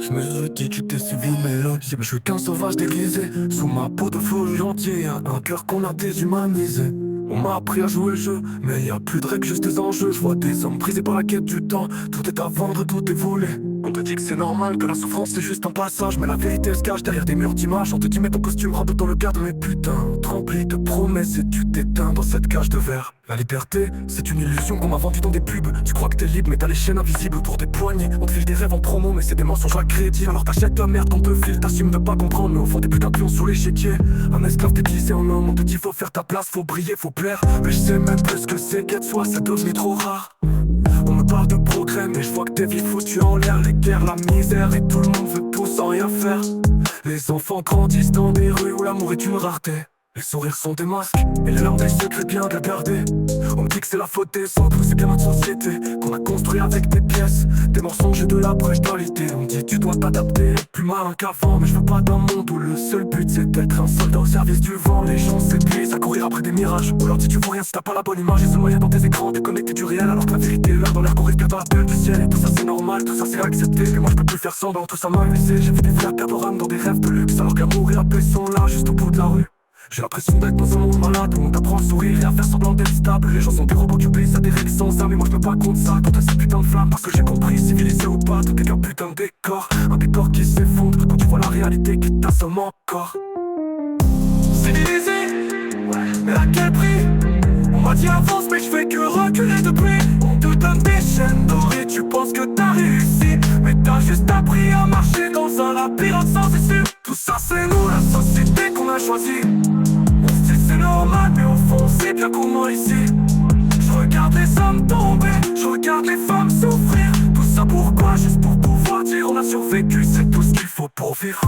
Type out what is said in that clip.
Je me dis tu t'es suivi mais je suis qu'un sauvage déguisé. Sous ma peau de faux gentil, un cœur qu'on a déshumanisé. On m'a appris à jouer le jeu, mais y a plus de règles, juste des enjeux. Je vois des hommes brisés par la quête du temps. Tout est à vendre, tout est volé. On te dit que c'est normal, que la souffrance c'est juste un passage. Mais la vérité se cache derrière des murs d'images. On te dit mais ton costume rentre dans le cadre. Mais putain, rempli de promesses et tu t'éteins dans cette cage de verre. La liberté, c'est une illusion qu'on m'a vendue dans des pubs. Tu crois que t'es libre mais t'as les chaînes invisibles autour des poignets. On te file des rêves en promo mais c'est des mensonges à crédit. Alors t'achètes la merde qu'on te file, t'assumes de pas comprendre. Mais au fond des putains de pions sous l'échiquier. Un esclave déguisé en homme, on te dit faut faire ta place, faut briller, faut plaire. Mais je sais même plus ce que c'est qu'être soi, c'est devenu trop rare. On me parle de progrès mais je vois que t'es vies foutues en l'air. Les guerres, la misère et tout le monde veut tout sans rien faire. Les enfants grandissent dans des rues où l'amour est une rareté. Les sourires sont des masques, et les larmes des secrets bien de garder. On me dit que c'est la faute des autres, c'est bien notre société qu'on a construit avec des pièces, des mensonges et de la brutalité. On me dit tu dois t'adapter, être plus malin qu'avant. Mais je veux pas d'un monde où le seul but c'est d'être un soldat au service du vent. Les gens s'épuisent à courir après des mirages. On leur dit tu vois rien si t'as pas la bonne image. Ils se noient dans tes écrans, déconnectés du réel. Alors que la vérité est là dans l'air qu'on respire dans la bulle du ciel. Et tout ça c'est normal, tout ça c'est accepté. Mais moi je peux plus faire semblant, tout ça m'a laissé. J'ai vu des frères perdre âme dans des rêves de luxe. Alors que l'amour et la paix sont là, juste au bout de la rue. J'ai l'impression d'être dans un monde malade où on t'apprend à sourire et à faire semblant d'être stable. Les gens sont des robots qui obéissent à des règles sans âme. Mais moi je peux pas contre ça, contre ces putains de flammes. Parce que j'ai compris, civilisé ou pas, tout est qu'un putain de décor. Un décor qui s'effondre quand tu vois la réalité qui t'assomme encore. Civilisé, mais à quel prix? On m'a dit avance mais je fais que reculer depuis. On te donne des chaînes dorées, tu penses que t'as réussi. Mais t'as juste appris à marcher dans un labyrinthe sans issue. Tout ça c'est nous, la société qu'on a choisie. On se dit c'est normal mais au fond c'est bien comment ici. Je regarde les hommes tomber, je regarde les femmes souffrir. Tout ça pourquoi? Juste pour pouvoir dire on a survécu, c'est tout ce qu'il faut pour vivre.